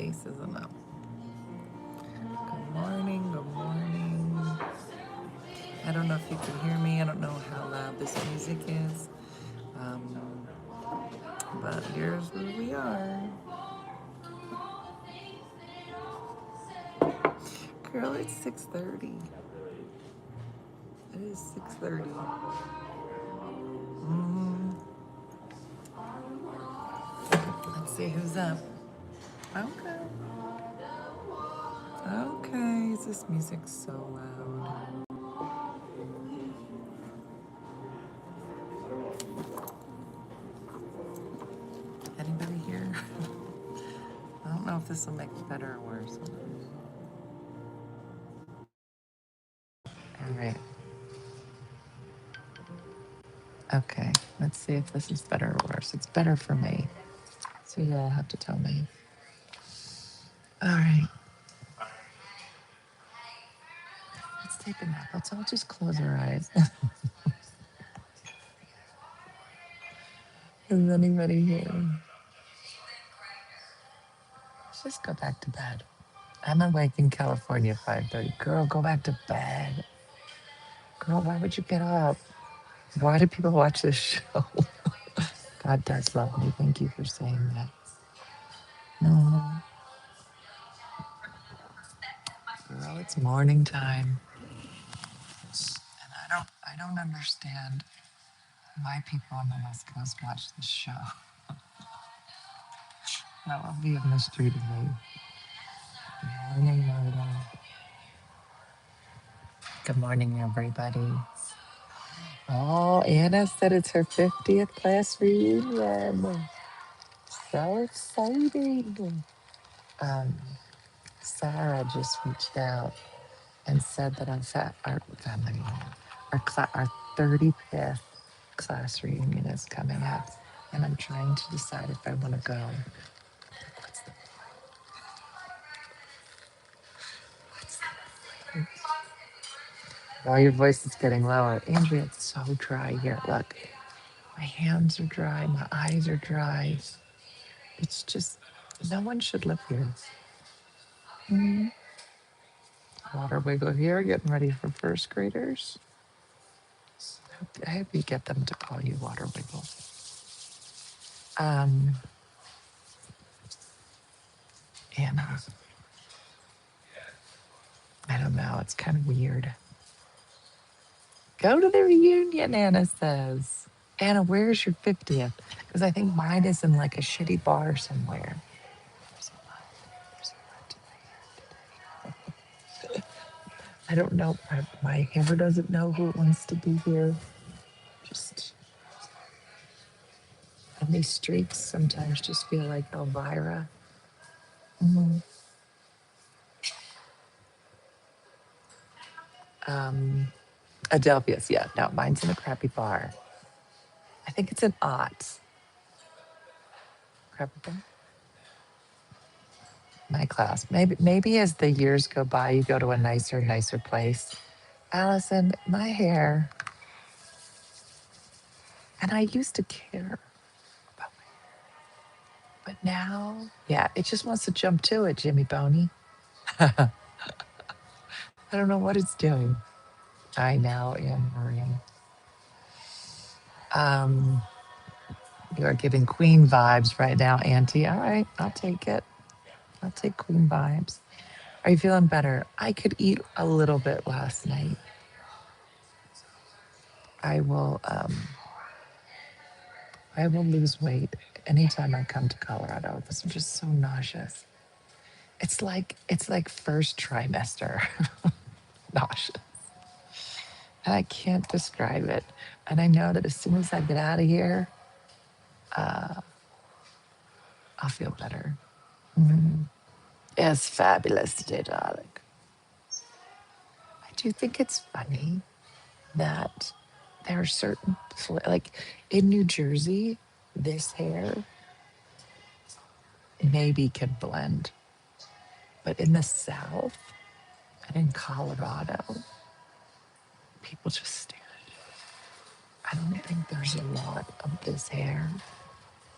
bass isn't up. Good morning, good morning. I don't know if you can hear me. I don't know how loud this music is. Um, but here's where we are. Girl, it's 6:30. It is 6:30. Let's see who's up. Okay. Okay. Is this music so loud? Anybody here? I don't know if this will make it better or worse. All right. Okay. Let's see if this is better or worse. It's better for me. So you'll have to tell me. All right. Let's take a nap. Let's all just close our eyes. Is anybody here? Let's just go back to bed. I'm awake in California at 5:30. Girl, go back to bed. Girl, why would you get up? Why do people watch this show? God does love me. Thank you for saying that. Mm, girl, it's morning time. And I don't understand why people on the West Coast watch this show. That will be a mystery to me. Good morning, Myrtle. Good morning, everybody. Oh, Anna said it's her 50th class reunion. So exciting. Um, Sarah just reached out and said that our family reunion, our 35th class reunion is coming up, and I'm trying to decide if I want to go. What's the Oh, your voice is getting lower. Andrea, it's so dry here. Look, my hands are dry, my eyes are dry. It's just, no one should live here. Mhm. Water wiggle here, getting ready for first graders. I hope you get them to call you water wiggle. Um, Anna, I don't know. It's kind of weird. Go to the reunion, Anna says. Anna, where's your 50th? Because I think mine is in like a shitty bar somewhere. There's a lot. There's a lot to my hair today. I don't know. My hair doesn't know who wants to be here. Just, and these streaks sometimes just feel like Elvira. Mhm. Um, Adelphia's, yeah. No, mine's in a crappy bar. I think it's an Ott's. Crappy bar? My class. Maybe as the years go by, you go to a nicer place. Allison, my hair, and I used to care about my, but now, yeah, it just wants to jump to it, Jimmy Boney. I don't know what it's doing. I know, Anne Marie. Um, you are giving Queen vibes right now, Auntie. All right, I'll take it. I'll take Queen vibes. Are you feeling better? I could eat a little bit last night. I will. I will lose weight anytime I come to Colorado because I'm just so nauseous. It's like first trimester nauseous, and I can't describe it. And I know that as soon as I get out of here, I'll feel better. Mhm. It's fabulous today, darling. I do think it's funny that there are certain like in New Jersey, this hair maybe can blend, but in the South and in Colorado, people just stare. I don't think there's a lot of this hair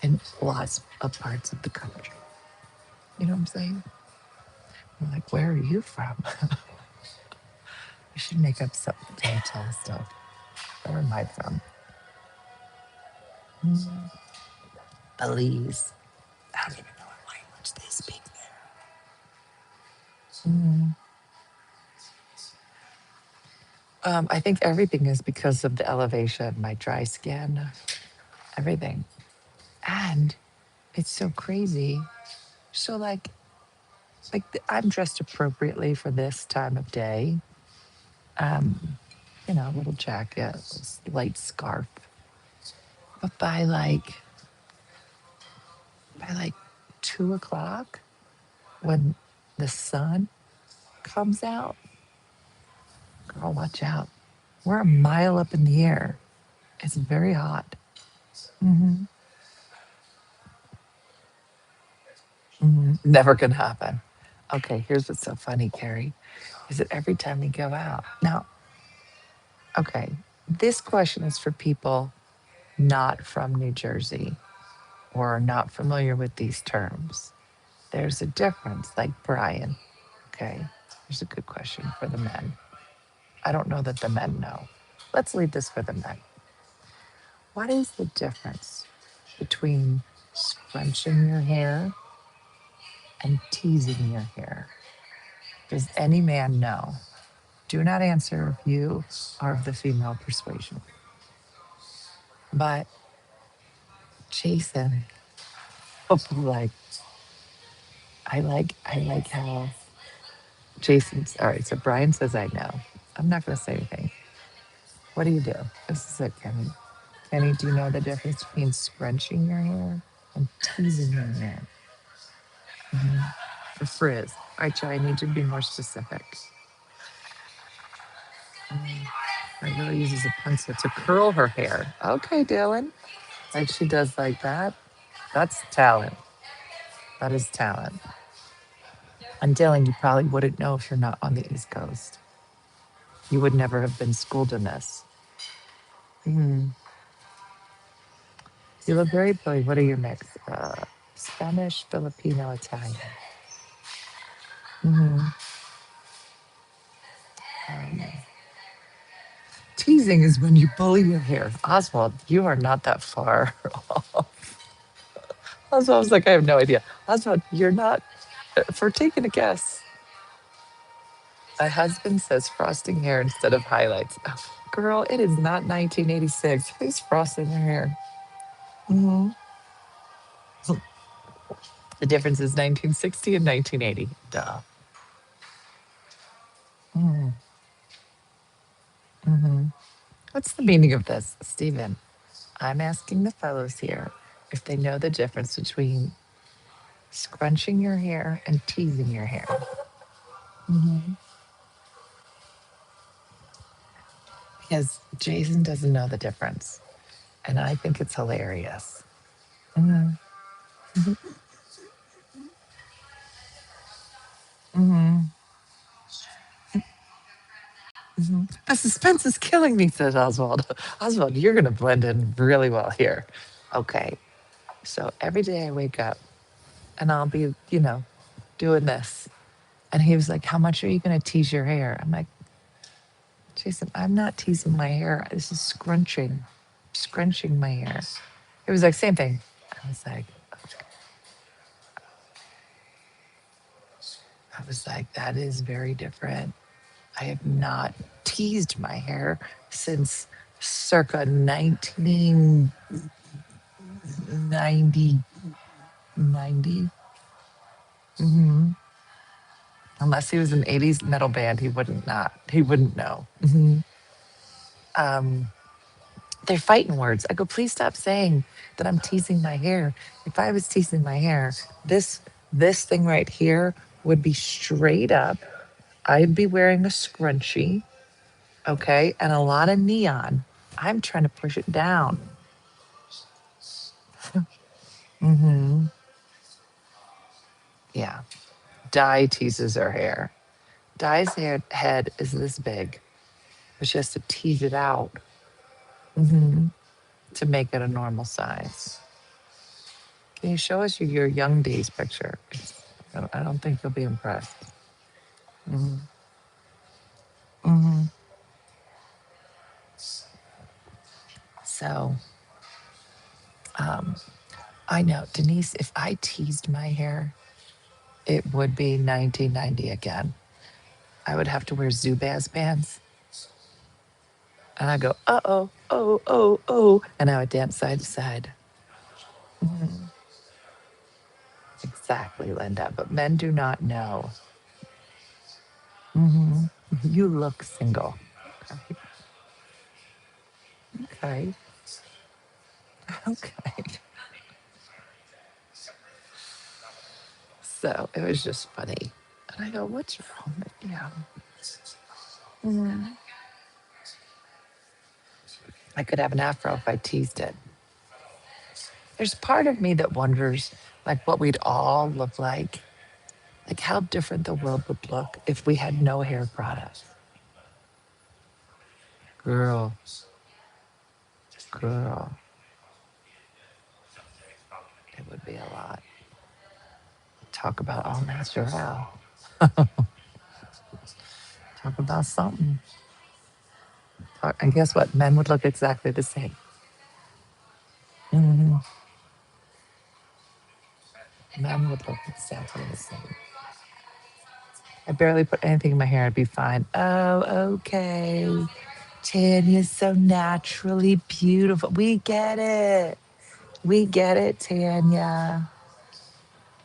in lots of parts of the country. You know what I'm saying? I'm like, where are you from? I should make up some don't tell stuff. Where am I from? Mm, Belize. I don't even know what language they speak there. I think everything is because of the elevation, my dry skin, everything. And it's so crazy. So I'm dressed appropriately for this time of day. Um, a little jacket, light scarf. But by like 2 o'clock, when the sun comes out, girl, watch out. We're a mile up in the air. It's very hot. hmm Never gonna happen. Okay, here's what's so funny, Carrie, is that every time we go out now, okay, this question is for people not from New Jersey or are not familiar with these terms. There's a difference, like Brian. Okay, here's a good question for the men. I don't know that the men know. Let's leave this for the men. What is the difference between scrunching your hair and teasing your hair? Does any man know? Do not answer if you are of the female persuasion. But Jason, like, I like how Jason's all right. So Brian says I know. I'm not gonna say anything. What do you do? This is it, Kenny. Kenny, do you know the difference between scrunching your hair and teasing your hair? Mhm. For frizz. All right, Joe, I need you to be more specific. Mm, I really uses a pencil to curl her hair. Okay, Dylan. Like she does like that. That's talent. That is talent. And Dylan, you probably wouldn't know if you're not on the East Coast. You would never have been schooled in this. Mhm. You look very pretty. What are your mix? Spanish, Filipino, Italian. hmm Um, teasing is when you bully your hair. Oswald, you are not that far off. Oswald was like, I have no idea. Oswald, you're not, for taking a guess. My husband says frosting hair instead of highlights. Oh, girl, it is not 1986. Who's frosting their hair? hmm The difference is 1960 and 1980. Duh. Mm-hmm. Mm-hmm. What's the meaning of this, Stephen? I'm asking the fellows here if they know the difference between scrunching your hair and teasing your hair. hmm Because Jason doesn't know the difference. And I think it's hilarious. hmm hmm The suspense is killing me, said Oswald. Oswald, you're going to blend in really well here. Okay. So every day I wake up and I'll be, doing this. And he was like, how much are you going to tease your hair? I'm like, Jason, I'm not teasing my hair. This is scrunching my hair. It was like, same thing. I was like, that is very different. I have not teased my hair since circa 1990. 90. Unless he was an 80s metal band, he wouldn't know. Um, they're fighting words. I go, please stop saying that I'm teasing my hair. If I was teasing my hair, this thing right here would be straight up. I'd be wearing a scrunchie, okay, and a lot of neon. I'm trying to push it down. hmm Yeah. Di teases her hair. Di's head is this big, but she has to tease it out hmm to make it a normal size. Can you show us your young days picture? I don't think you'll be impressed. Hmm. Hmm. So, um, I know, Denise, if I teased my hair, it would be 1990 again. I would have to wear Zubaz pants and I go, oh, oh, oh, oh. And I would dance side to side. Mhm. Exactly, Linda. But men do not know. Hmm. You look single. Okay. Okay. Okay. So it was just funny. And I go, what's wrong with you? Mhm. I could have an afro if I teased it. There's part of me that wonders, like, what we'd all look like how different the world would look if we had no hair products. Girl, girl, it would be a lot. Talk about all natural. Talk about something. And guess what? Men would look exactly the same. Hmm. Men would look exactly the same. I barely put anything in my hair. I'd be fine. Oh, okay. Tanya's so naturally beautiful. We get it. We get it, Tanya.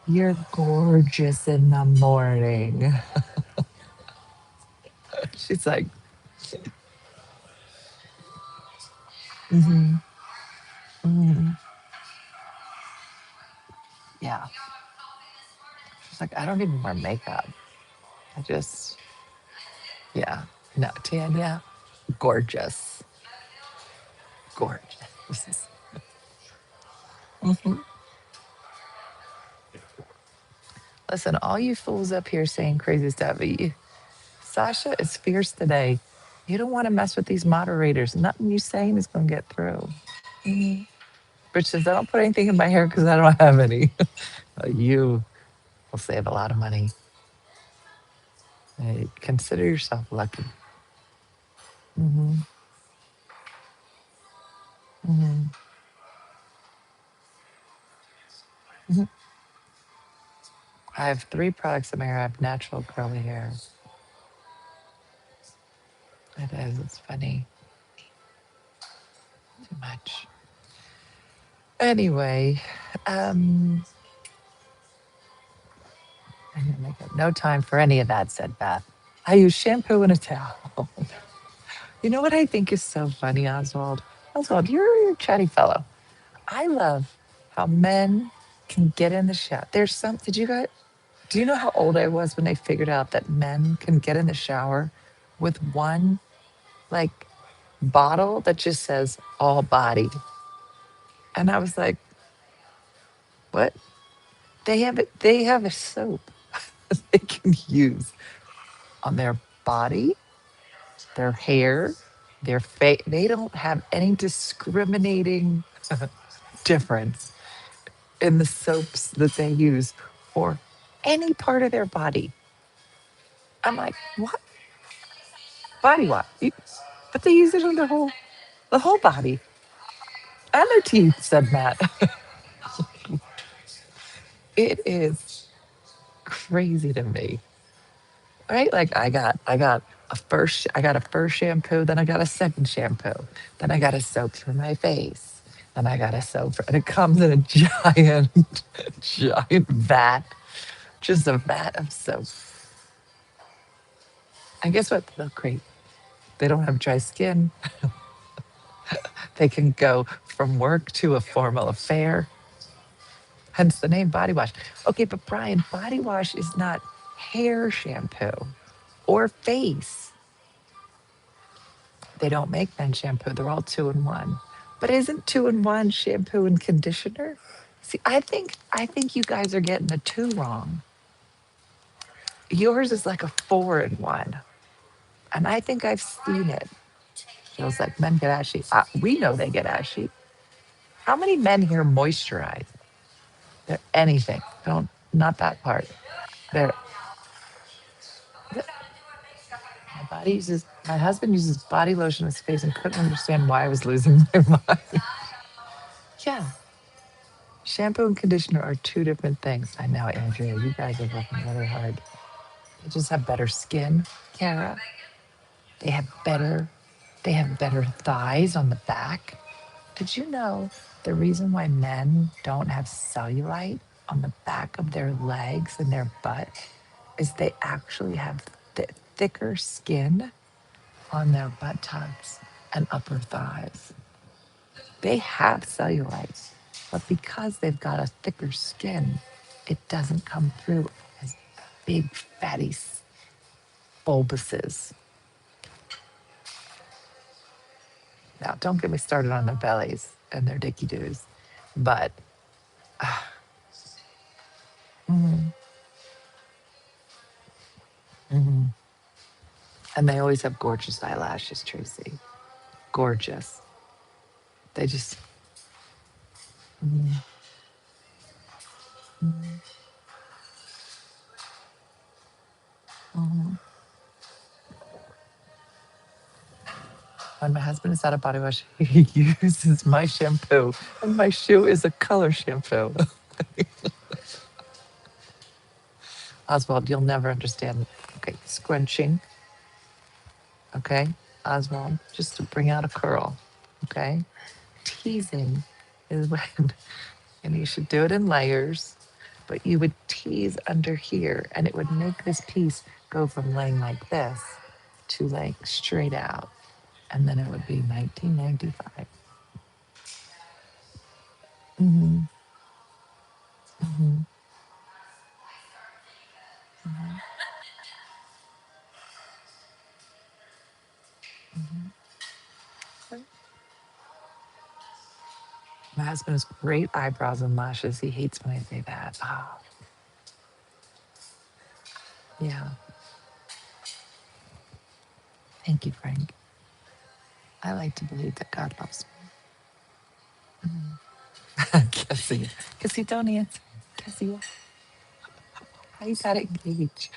You're gorgeous in the morning. She's like, mm-hmm, mm-hmm. Yeah. She's like, I don't even wear makeup. I just, yeah. No, Tanya, gorgeous. Gorgeous. Mhm. Listen, all you fools up here saying crazy stuff. Sasha is fierce today. You don't want to mess with these moderators. Nothing you saying is going to get through. Mhm. Rich says, I don't put anything in my hair because I don't have any. You will save a lot of money. Hey, consider yourself lucky. Hmm. Hmm. Hmm. I have 3 products in my hair. I have natural curly hair. It is. It's funny. Too much. Anyway, um, I'm gonna make up no time for any of that, said Beth. I use shampoo and a towel. You know what I think is so funny, Oswald? Oswald, you're a chatty fellow. I love how men can get in the shower. There's some, did you guys, do you know how old I was when I figured out that men can get in the shower with one like bottle that just says all body? And I was like, what? They have a soap they can use on their body, their hair, their face. They don't have any discriminating difference in the soaps that they use for any part of their body. I'm like, what? Body wash? But they use it on the whole body and their teeth, said Matt. It is crazy to me, right? Like I got a first shampoo, then I got a second shampoo, then I got a soap for my face, then I got a soap for, and it comes in a giant, giant vat, just a vat of soap. And guess what? They look great. They don't have dry skin. They can go from work to a formal affair, hence the name body wash. Okay, but Brian, body wash is not hair shampoo or face. They don't make men's shampoo. They're all 2-in-1. But isn't 2-in-1 shampoo and conditioner? See, I think you guys are getting the two wrong. Yours is like a 4-in-1. And I think I've seen it. Feels like men get ashy. We know they get ashy. How many men here moisturize? Anything? Don't, not that part. There, my husband uses body lotion on his face and couldn't understand why I was losing my mind. Yeah, shampoo and conditioner are two different things. I know, Andrea, you guys are working really hard. They just have better skin, Kara. They have better, they have better thighs on the back. Did you know the reason why men don't have cellulite on the back of their legs and their butt is they actually have thicker skin on their buttocks and upper thighs. They have cellulite, but because they've got a thicker skin, it doesn't come through as big fatty bulbuses. Now, don't get me started on their bellies and their dicky doos, but mhm, mhm. And they always have gorgeous eyelashes, Tracy. Gorgeous. They just, mhm, mhm, mhm. When my husband is out of body wash, he uses my shampoo, and my shoe is a color shampoo. Oswald, you'll never understand. Okay, scrunching. Okay, Oswald, just to bring out a curl. Okay, teasing is when, and you should do it in layers, but you would tease under here, and it would make this piece go from laying like this to laying straight out, and then it would be 1995. Mm-hmm, mm-hmm, mm-hmm. My husband has great eyebrows and lashes. He hates when I say that. Oh, yeah. Thank you, Frank. I like to believe that God loves me. Cassie. Cassie, don't answer. Cassie, how you got engaged?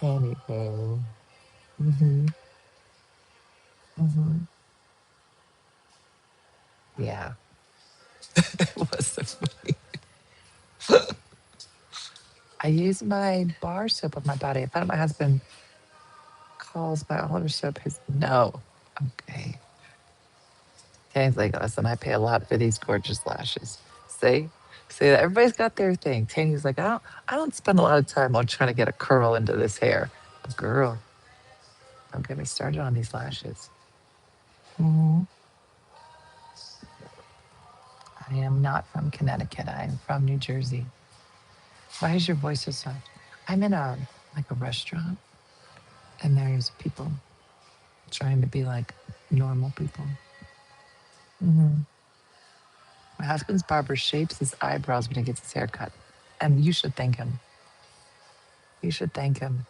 Anywho. Mm-hmm. Mm-hmm. Yeah. It was so funny. I use my bar soap on my body. I thought my husband calls my olive soap his no. Okay. Tanny's like, listen, I pay a lot for these gorgeous lashes. See? See, everybody's got their thing. Tanny's like, I don't spend a lot of time on trying to get a curl into this hair. But girl, don't get me started on these lashes. Mhm. I am not from Connecticut. I am from New Jersey. Why is your voice so soft? I'm in a like a restaurant, and there's people trying to be like normal people. Hmm. My husband's barber shapes his eyebrows when he gets his hair cut, and you should thank him. You should thank him.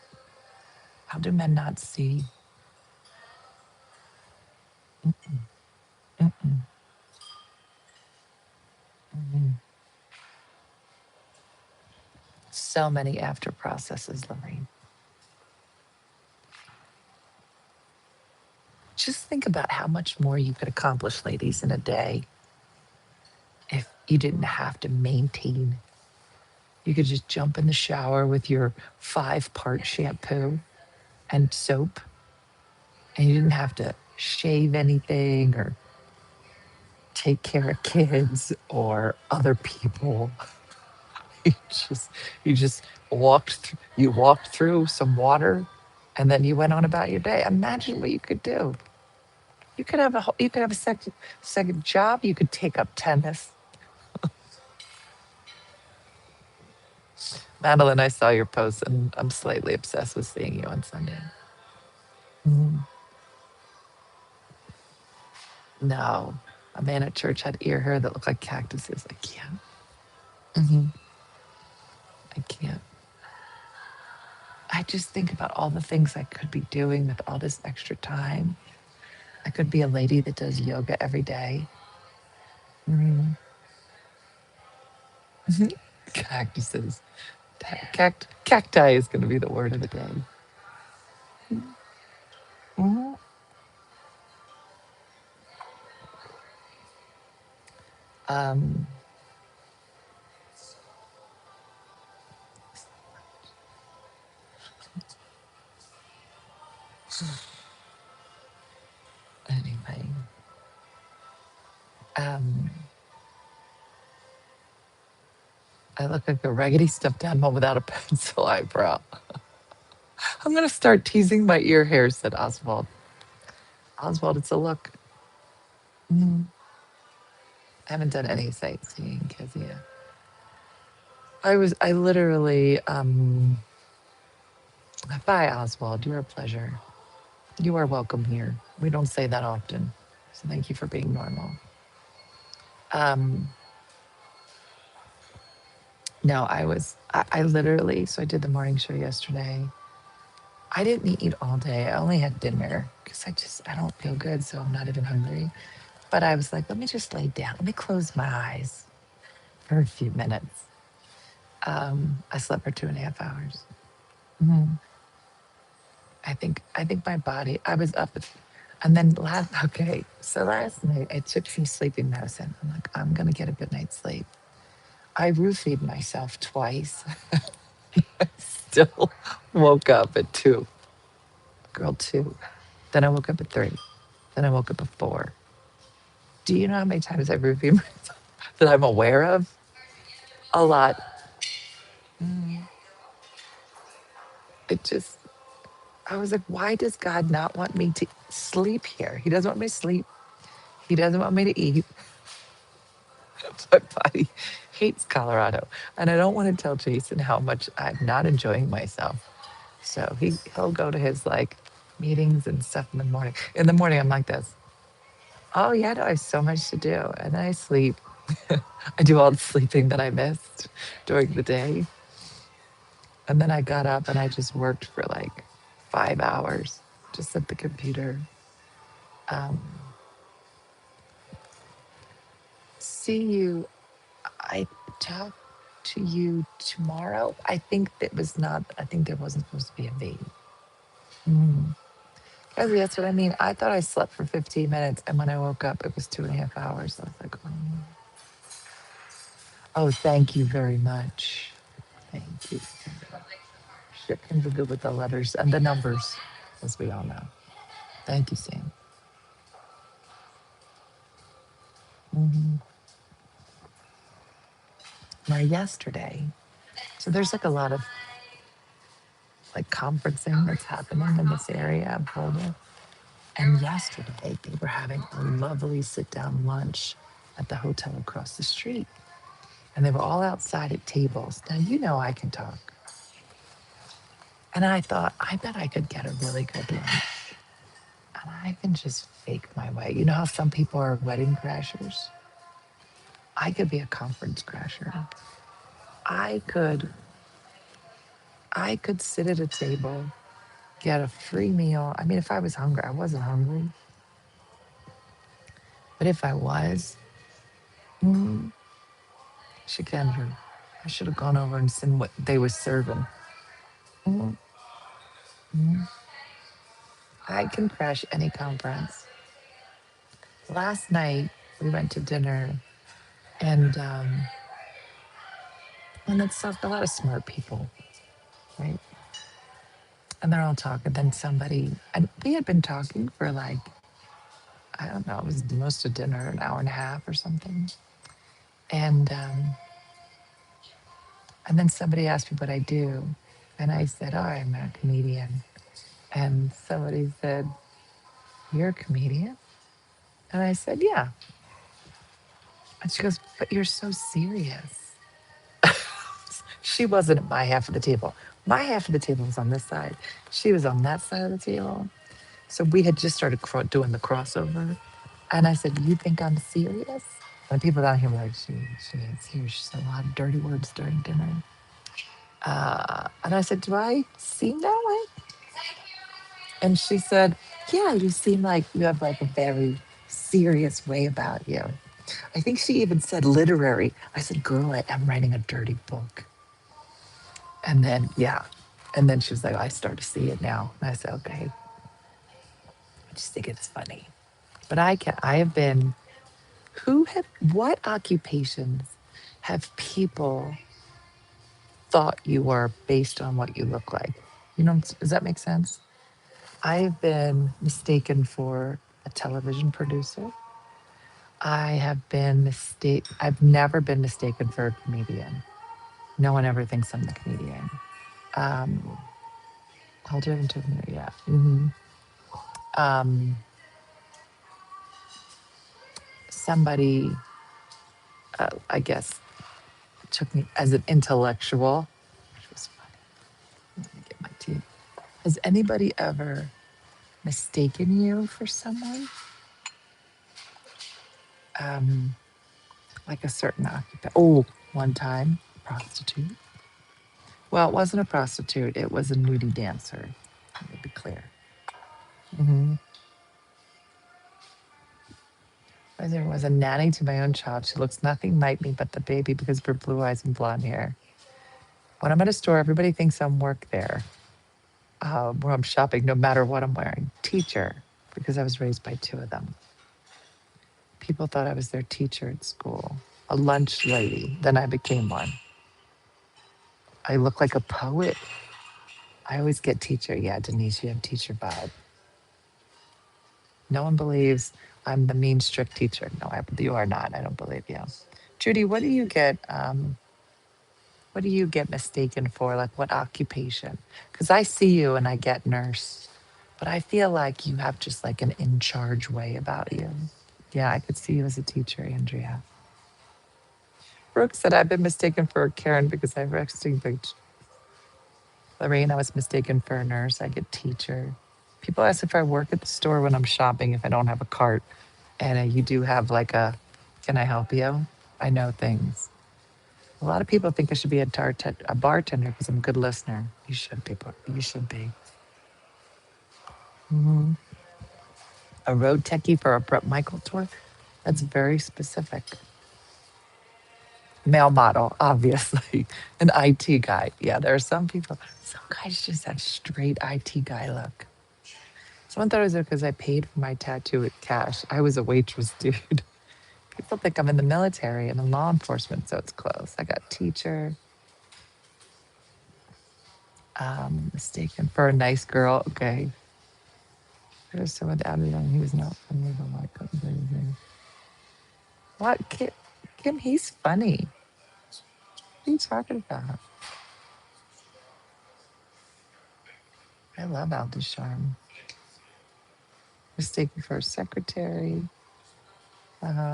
How do men not see? Mm-mm, mm-mm. So many after processes, Lorraine. Just think about how much more you could accomplish, ladies, in a day if you didn't have to maintain. You could just jump in the shower with your 5-part shampoo and soap, and you didn't have to shave anything or take care of kids or other people. You just you just you walked through some water, and then you went on about your day. Imagine what you could do. You could have a second job. You could take up tennis. Madeline, I saw your post, and I'm slightly obsessed with seeing you on Sunday. Mhm. No, a man at church had ear hair that looked like cactuses. I can't. Hmm. I can't. I just think about all the things I could be doing with all this extra time. I could be a lady that does yoga every day. Mhm. Cactuses. Cacti is going to be the word of the day. Mhm. Um, anyway, um, I look like a raggedy stuffed animal without a pencil eyebrow. I'm going to start teasing my ear hairs, said Oswald. Oswald, it's a look. Mhm. I haven't done any sightseeing because, yeah. I literally, bye, Oswald. You're a pleasure. You are welcome here. We don't say that often. So thank you for being normal. Um, no, I literally, so I did the morning show yesterday. I didn't eat all day. I only had dinner because I don't feel good. So I'm not even hungry. But I was like, let me just lay down. Let me close my eyes for a few minutes. I slept for 2.5 hours. Mhm. I think my body, I was up and then last night I took some sleeping medicine. I'm like, I'm gonna get a good night's sleep. I roofied myself twice. Still woke up at 2. Girl, 2. Then I woke up at 3. Then I woke up at 4. Do you know how many times I've roofied myself that I'm aware of? A lot. Mm. It just, I was like, why does God not want me to sleep here? He doesn't want me to sleep. He doesn't want me to eat. My body hates Colorado. And I don't want to tell Jason how much I'm not enjoying myself. So he'll go to his like meetings and stuff in the morning. In the morning, I'm like this. Oh yeah, no, I have so much to do. And then I sleep. I do all the sleeping that I missed during the day. And then I got up and I just worked for like 5 hours just at the computer. Um, see you. I talk to you tomorrow. I think that was not, I think there wasn't supposed to be a V. Mm. Oh, that's what I mean. I thought I slept for 15 minutes, and when I woke up, it was 2.5 hours. I was like, oh, thank you very much. Thank you. Chickens are good with the letters and the numbers, as we all know. Thank you, Sam. Hmm. Now, yesterday, so there's like a lot of like conferencing that's happening in this area of Boulder. And yesterday, they were having a lovely sit down lunch at the hotel across the street. And they were all outside at tables. Now, you know, I can talk. And I thought, I bet I could get a really good lunch. And I can just fake my way. You know how some people are wedding crashers? I could be a conference crasher. I could I could sit at a table, get a free meal. I mean, if I was hungry, I wasn't hungry. But if I was, mm, Shikendra, I should have gone over and seen what they were serving. Mm, mm. I can crash any conference. Last night we went to dinner and it's a lot of smart people, right? And they're all talking. Then somebody, and we had been talking for like, I don't know, it was most of dinner, an hour and a half or something. And and then somebody asked me what I do, and I said, "Oh, I'm a comedian." And somebody said, "You're a comedian?" And I said, "Yeah." And she goes, "But you're so serious." She wasn't at my half of the table. My half of the table was on this side. She was on that side of the table. So we had just started doing the crossover. And I said, "You think I'm serious?" And people down here were like, she ain't serious. She said a lot of dirty words during dinner. And I said, "Do I seem that way?" And she said, "Yeah, you seem like you have like a very serious way about you." I think she even said literary. I said, girl, I am writing a dirty book. And then, yeah. And then she was like, I start to see it now. And I said, okay, I just think it's funny. But I have been, what occupations have people thought you were based on what you look like? You know, does that make sense? I've been mistaken for a television producer. I've never been mistaken for a comedian. No one ever thinks I'm the comedian. Um, Hold it into me, yeah. Um, Somebody, I guess, took me as an intellectual, which was funny. Let me get my tea. Has anybody ever mistaken you for someone? Um, like a certain occupant? Oh, one time, prostitute. Well, it wasn't a prostitute. It was a nudie dancer. Let me be clear. hmm There was a nanny to my own child. She looks nothing like me but the baby because of her blue eyes and blonde hair. When I'm at a store, everybody thinks I'm work there, where I'm shopping, no matter what I'm wearing. Teacher, because I was raised by two of them. People thought I was their teacher at school. A lunch lady. Then I became one. I look like a poet. I always get teacher. Yeah, Denise, you have teacher vibe. No one believes I'm the mean, strict teacher. No, you are not. I don't believe you. Judy, what do you get mistaken for? Like what occupation? Because I see you and I get nurse, but I feel like you have just like an in charge way about you. Yeah, I could see you as a teacher, Andrea. Brooke said, I've been mistaken for a Karen because I've extinguished. Lorraine, I was mistaken for a nurse. I get teacher. People ask if I work at the store when I'm shopping if I don't have a cart. And you do have like can I help you? I know things. A lot of people think I should be a bartender because I'm a good listener. You should be. You should be. hmm A road techie for a Brett Michael tour? That's very specific. Male model, obviously. An IT guy. Yeah, there are some guys just have straight IT guy look. Someone thought it was because I paid for my tattoo with cash. I was a waitress, dude. People think I'm in the military and in law enforcement, so it's close. I got teacher, mistaken for a nice girl. Okay. There's someone added on. He was not funny, but I couldn't believe it. What? Kim, he's funny. What are you talking about? I love Al Ducharme. Mistaken for a secretary,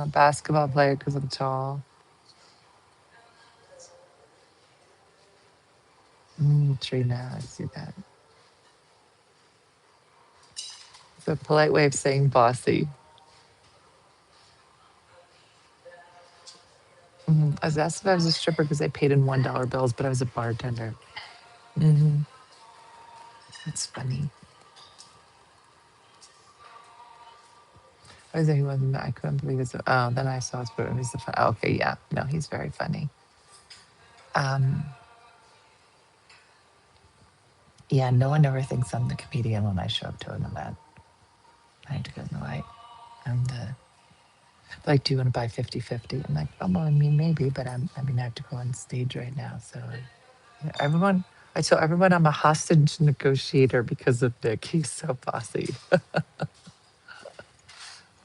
basketball player because I'm tall. Trina, I see that. It's a polite way of saying bossy. I was asked if I was a stripper because I paid in $1 bills, but I was a bartender. hmm That's funny. I was like, he wasn't. I couldn't believe it. Oh, then I saw his photo. He's the fun. Oh, okay, yeah. No, he's very funny. Um, yeah, no one ever thinks I'm the comedian when I show up to an event. I have to go in the light. I'm the like, do you want to buy 50/50? I'm like, oh, well, I mean, maybe, but I have to go on stage right now. So yeah, I tell everyone I'm a hostage negotiator because of Nick. He's so bossy.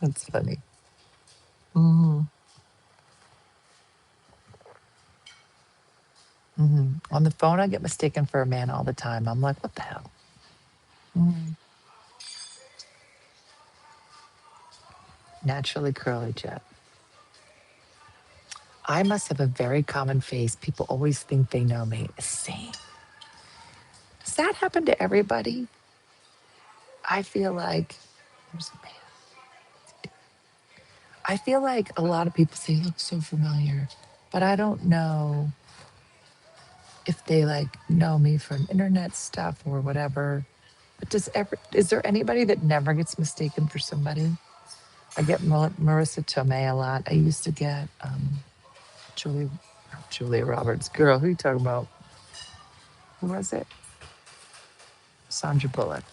That's funny. hmm On the phone, I get mistaken for a man all the time. I'm like, what the hell? Mhm. Naturally curly jet. I must have a very common face. People always think they know me. Same. Does that happen to everybody? I feel like there's a man. I feel like a lot of people say you look so familiar, but I don't know if they like know me from internet stuff or whatever. But is there anybody that never gets mistaken for somebody? I get Marissa Tomei a lot. I used to get Julie, Julia Roberts. Girl, who you talking about? Who was it? Sandra Bullock.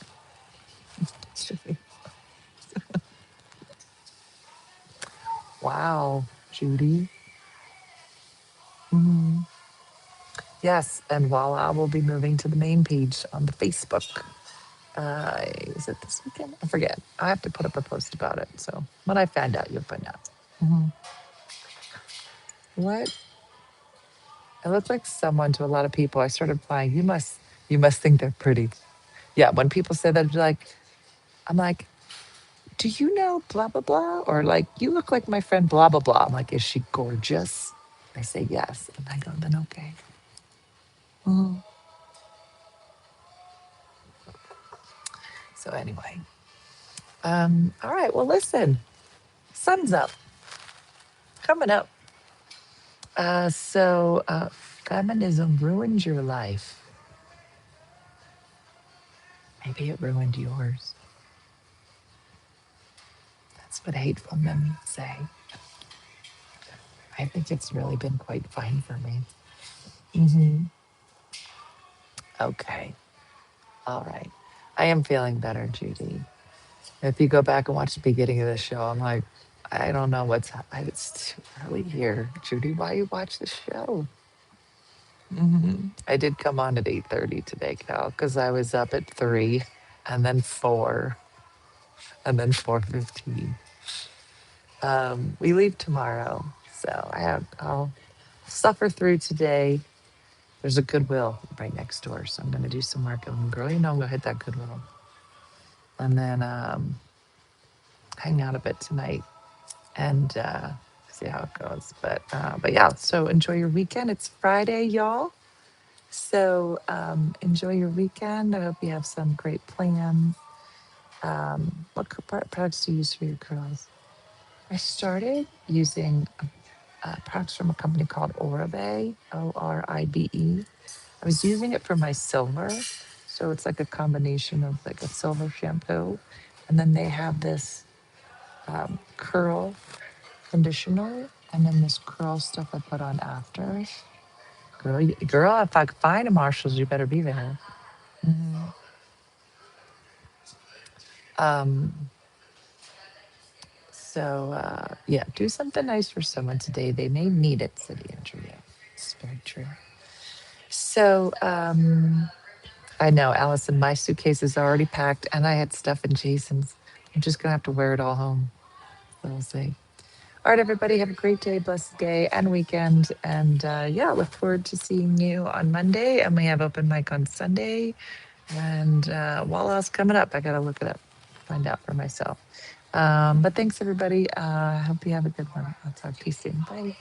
Wow, Judy. Mhm. Yes, and voila, we'll be moving to the main page on the Facebook. Is it this weekend? I forget. I have to put up a post about it. So when I find out, you'll find out. Mhm. What? I look like someone to a lot of people. I started applying. You must think they're pretty. Yeah, when people say that, I'm like, do you know blah blah blah? Or like, you look like my friend blah blah blah. I'm like, is she gorgeous? I say yes, and I go, then okay. Mhm. So anyway, all right. Well, listen, sun's up, coming up. Feminism ruined your life. Maybe it ruined yours. That's what hateful men say. I think it's really been quite fine for me. Okay. All right. I am feeling better, Judy. If you go back and watch the beginning of the show, I'm like, I don't know it's too early here. Judy, why you watch the show? I did come on at 8:30 today, Cal, because I was up at 3 and then 4 and then 4:15. We leave tomorrow. So I'll suffer through today. There's a Goodwill right next door. So I'm going to do some work. And girl, you know, I'm going to hit that Goodwill. And then hang out a bit tonight and see how it goes. But yeah, so enjoy your weekend. It's Friday, y'all. So enjoy your weekend. I hope you have some great plans. What products do you use for your curls? I started using products from a company called Oribe, Oribe. I was using it for my silver. So it's like a combination of like a silver shampoo. And then they have this curl conditioner and then this curl stuff I put on after. Girl, if I could find a Marshalls, you better be there. Mhm. Um, yeah, do something nice for someone today. They may need it, said Andrea. It's very true. So, I know, Allison, my suitcase is already packed and I had stuff in Jason's. I'm just going to have to wear it all home. So we'll see. All right, everybody, have a great day, blessed day and weekend. And yeah, look forward to seeing you on Monday. And we have open mic on Sunday. And Walla's coming up. I got to look it up, find out for myself. But thanks, everybody. Hope you have a good one. I'll talk to you soon. Bye.